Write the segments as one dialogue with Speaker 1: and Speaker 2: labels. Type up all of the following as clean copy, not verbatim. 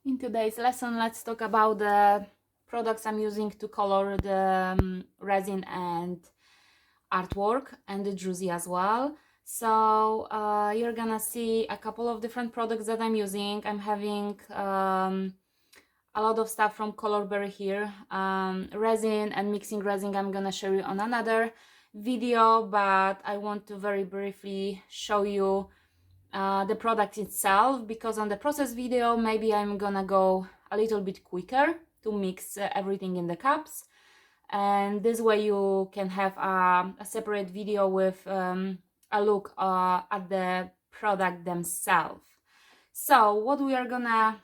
Speaker 1: In today's lesson, let's talk about the products I'm using to color the resin and artwork and the druzy as well. So you're gonna see a couple of different products that I'm using. I'm having a lot of stuff from Colorberry here. Resin and mixing resin I'm gonna show you on another video, but I want to very briefly show you the product itself, because on the process video maybe I'm gonna go a little bit quicker to mix everything in the cups, and this way you can have a separate video with a look at the product themselves. So what we are gonna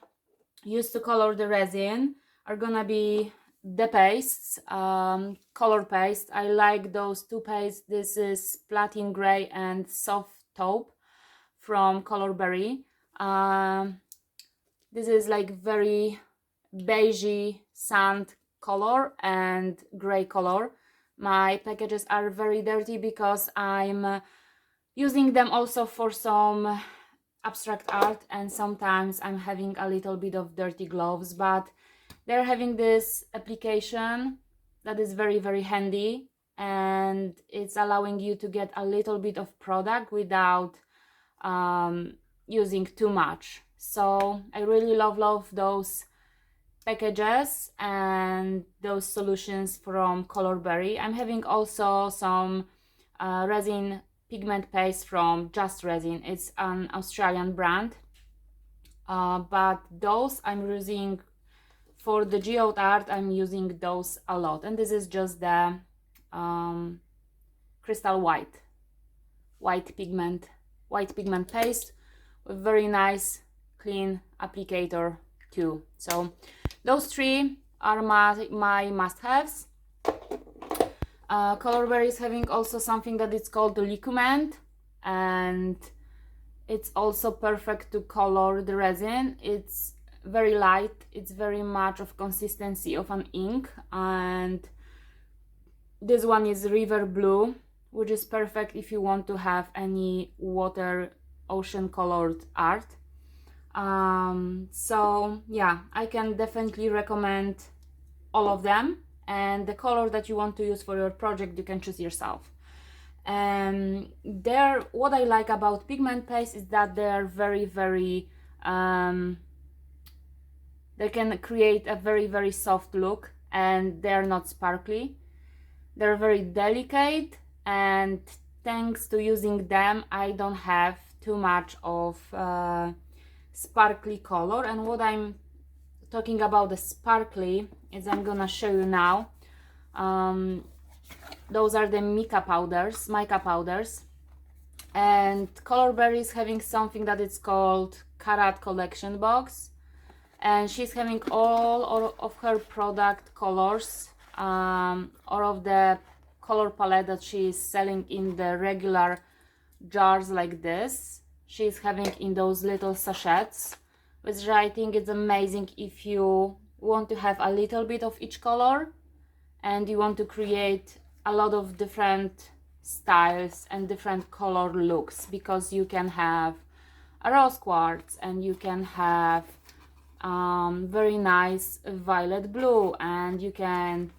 Speaker 1: use to color the resin are gonna be the pastes, color paste. I like those two pastes. This is platin gray and soft taupe from Colorberry. This is like very beigey sand color and gray color. My packages are very dirty because I'm using them also for some abstract art, and sometimes I'm having a little bit of dirty gloves, but they're having this application that is very handy, and it's allowing you to get a little bit of product without using too much. So I really love those packages and those solutions from Colorberry. I'm having also some resin pigment paste from Just Resin. It's an Australian brand, but those I'm using for the Geode art. I'm using those a lot, and this is just the crystal white pigment paste with very nice clean applicator too. So those three are my must-haves. Colorberry is having also something that is called the liquiment, and it's also perfect to color the resin. It's very light, it's very much of consistency of an ink, and this one is river blue, which is perfect if you want to have any water ocean colored art. So yeah, I can definitely recommend all of them, and the color that you want to use for your project you can choose yourself. And what I like about pigment paste is that they're very they can create a very soft look, and they're not sparkly. They're very delicate, and thanks to using them I don't have too much of sparkly color. And what I'm talking about the sparkly is I'm gonna show you now. Those are the mica powders, and Colorberry is having something that is called Karat collection box, and she's having all of her product colors, all of the color palette that she is selling in the regular jars like this, she's having in those little sachets, which I think is amazing if you want to have a little bit of each color and you want to create a lot of different styles and different color looks, because you can have a rose quartz, and you can have very nice violet blue, and you can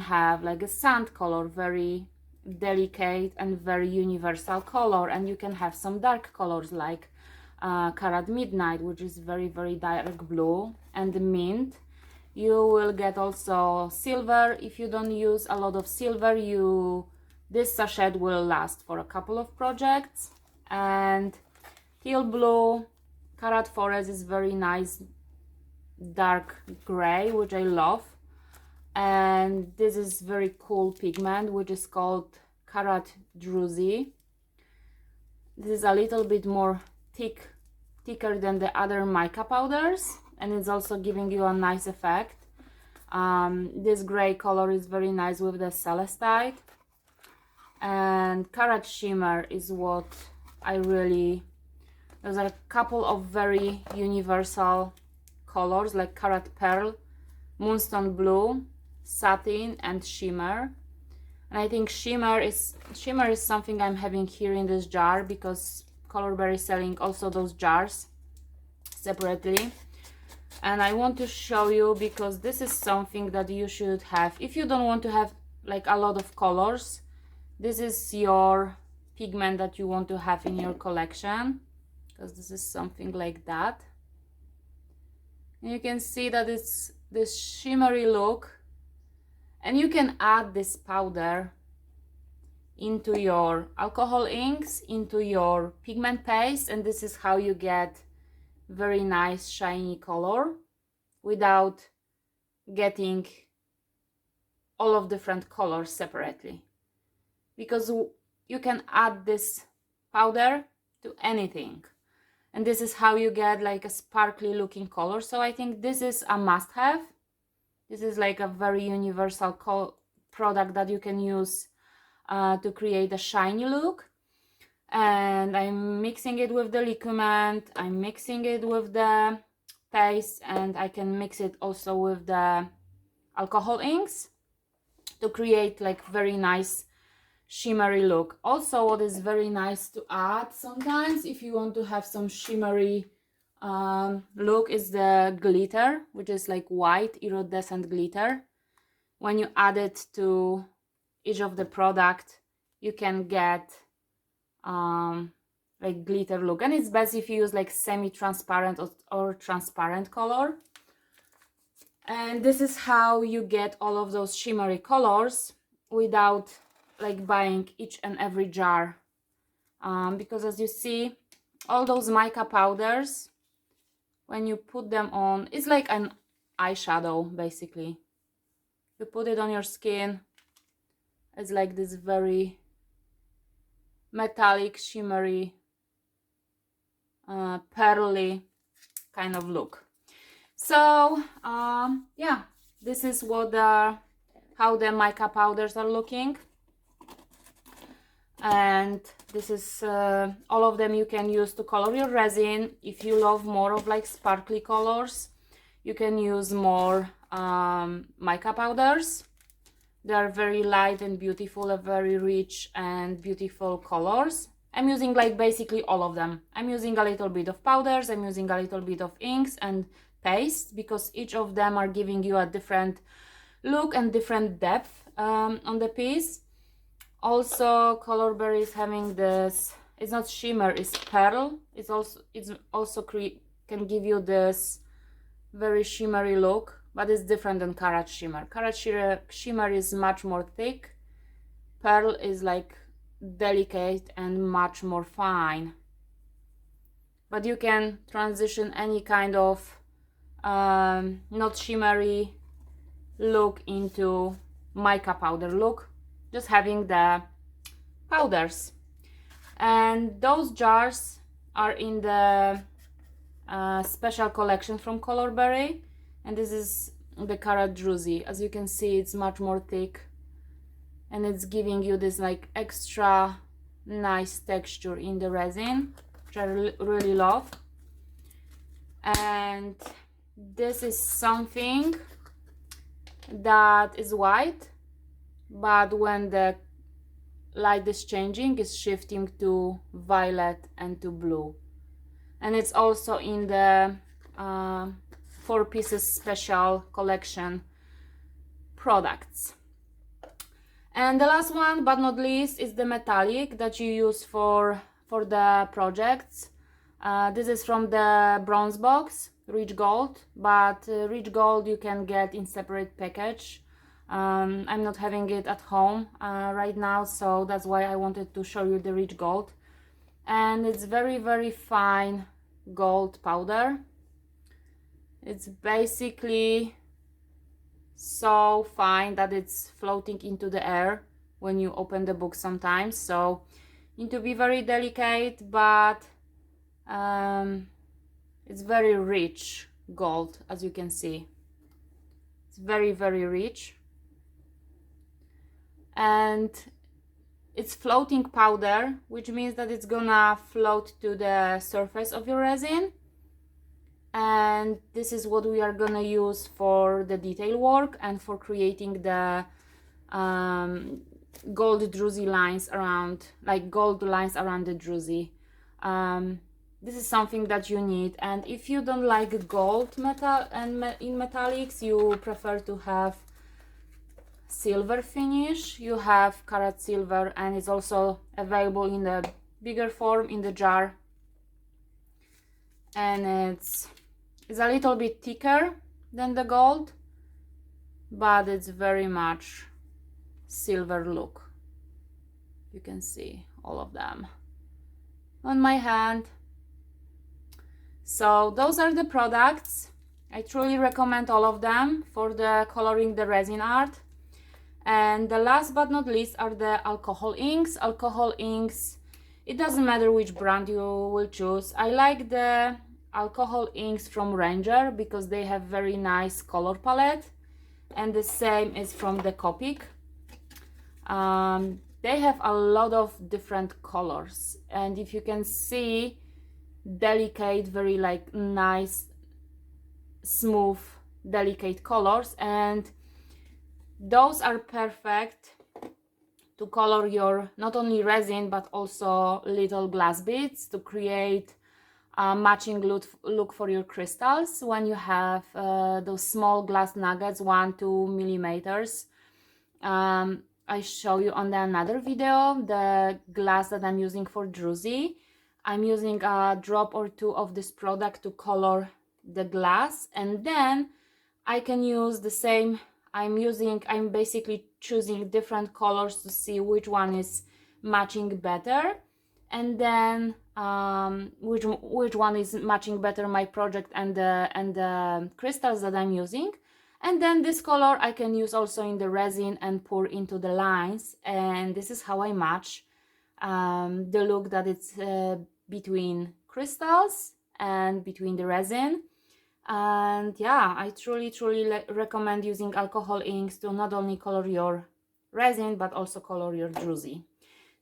Speaker 1: have like a sand color, very delicate and very universal color, and you can have some dark colors like Karat Midnight, which is very dark blue, and mint. You will get also silver. If you don't use a lot of silver, this sachet will last for a couple of projects. And teal blue, Karat Forest is very nice dark gray, which I love. And this is very cool pigment, which is called Karat Druzy. This is a little bit more thicker than the other mica powders, and it's also giving you a nice effect. This gray color is very nice with the celestite, and Karat Shimmer is what I really... There's a couple of very universal colors like Karat Pearl, Moonstone Blue, Satin, and Shimmer. And I think shimmer is something I'm having here in this jar, because Colorberry is selling also those jars separately. and I want to show you because this is something that you should have if you don't want to have like a lot of colors. This is your pigment that you want to have in your collection, because this is something like that. And you can see that it's this shimmery look, and you can add this powder into your alcohol inks, into your pigment paste, and this is how you get very nice shiny color without getting all of different colors separately, because you can add this powder to anything, and this is how you get like a sparkly looking color. So I think this is a must-have. This is like a very universal product that you can use to create a shiny look. And I'm mixing it with the liquid, I'm mixing it with the paste, and I can mix it also with the alcohol inks to create like very nice shimmery look. Also, what is very nice to add sometimes if you want to have some shimmery look is the glitter, which is like white iridescent glitter. When you add it to each of the product, you can get like glitter look, and it's best if you use like semi-transparent or transparent color. And this is how you get all of those shimmery colors without like buying each and every jar, because as you see, all those mica powders, when you put them on, it's like an eyeshadow basically. You put it on your skin, it's like this very metallic, shimmery, pearly kind of look. So yeah, this is what how the mica powders are looking, and this is all of them you can use to color your resin. If you love more of like sparkly colors, you can use more mica powders. They are very light and beautiful, very rich and beautiful colors. I'm using like basically all of them. I'm using a little bit of powders, I'm using a little bit of inks and paste, because each of them are giving you a different look and different depth on the piece. Also, Colorberry is having this, it's not shimmer, it's pearl. It's also can give you this very shimmery look, but it's different than Karat Shimmer. Karat Shimmer is much more thick. Pearl is like delicate and much more fine. But you can transition any kind of not shimmery look into mica powder look, just having the powders. And those jars are in the special collection from Colorberry, and this is the Karat Druzy. As you can see, it's much more thick, and it's giving you this like extra nice texture in the resin, which I really love. And this is something that is white, but when the light is changing, it's shifting to violet and to blue. And it's also in the 4 pieces special collection products. And the last one but not least is the metallic that you use for the projects. This is from the bronze box, Rich Gold, but Rich Gold you can get in separate package. I'm not having it at home right now, so that's why I wanted to show you the Rich Gold. And it's very, very fine gold powder. It's basically so fine that it's floating into the air when you open the book sometimes, so you need to be very delicate, but it's very rich gold, as you can see. It's very, very rich, and it's floating powder, which means that it's gonna float to the surface of your resin. And this is what we are gonna use for the detail work and for creating the gold druzy lines around, like gold lines around the druzy. this is something that you need. And if you don't like gold metal and in metallics, you prefer to have silver finish, you have carat silver, and it's also available in the bigger form in the jar, and it's a little bit thicker than the gold, but it's very much silver look. You can see all of them on my hand. So those are the products. I truly recommend all of them for the coloring the resin art. And the last but not least are the alcohol inks. Alcohol inks, it doesn't matter which brand you will choose. I like the alcohol inks from Ranger because they have very nice color palette, and the same is from the Copic. They have a lot of different colors, and if you can see, delicate, very like nice, smooth, delicate colors, and those are perfect to color your not only resin but also little glass beads to create a matching look for your crystals when you have those small glass nuggets, 1-2 millimeters. I show you on another video the glass that I'm using for druzy. I'm using a drop or two of this product to color the glass, and then I can use the same. I'm basically choosing different colors to see which one is matching better, and then which one is matching better my project and the crystals that I'm using. And then this color I can use also in the resin and pour into the lines, and this is how I match the look that it's between crystals and between the resin. And yeah, I truly recommend using alcohol inks to not only color your resin but also color your druzy.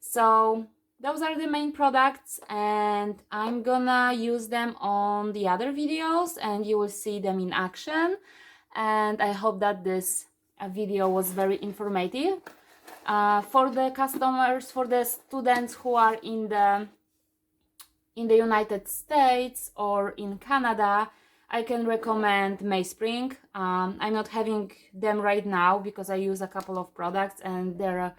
Speaker 1: So those are the main products, and I'm gonna use them on the other videos and you will see them in action. And I hope that this video was very informative for the customers, for the students who are in the United States or in Canada. I can recommend Mayspring. I'm not having them right now because I use a couple of products and they're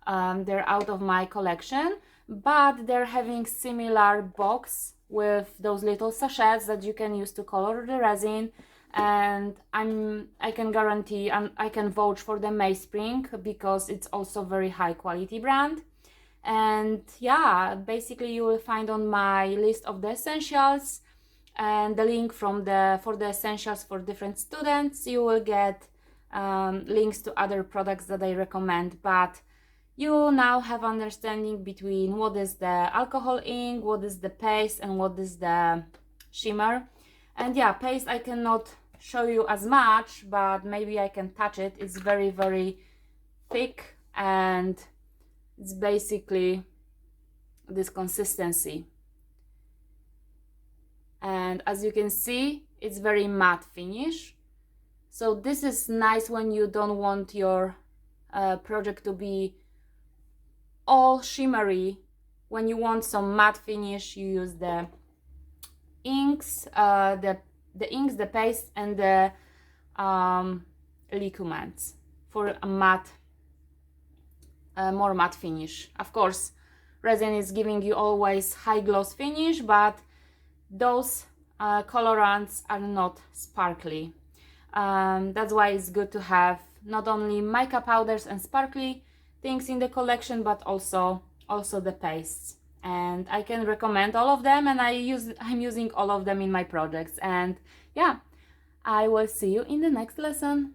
Speaker 1: out of my collection, but they're having similar box with those little sachets that you can use to color the resin. And I can guarantee and I can vouch for the Mayspring because it's also very high quality brand. And yeah, basically you will find on my list of the essentials and the link for the essentials for different students. You will get links to other products that I recommend, but you now have understanding between what is the alcohol ink, what is the paste, and what is the shimmer. And yeah, paste I cannot show you as much, but maybe I can touch it. It's very thick, and it's basically this consistency. And as you can see, it's very matte finish. So this is nice when you don't want your project to be all shimmery. When you want some matte finish, you use the inks, the inks, the paste, and the liquiments for a matte, more matte finish. Of course, resin is giving you always high gloss finish, but those colorants are not sparkly. That's why it's good to have not only mica powders and sparkly things in the collection, but also the pastes. And I can recommend all of them, and I'm using all of them in my projects. And yeah, I will see you in the next lesson.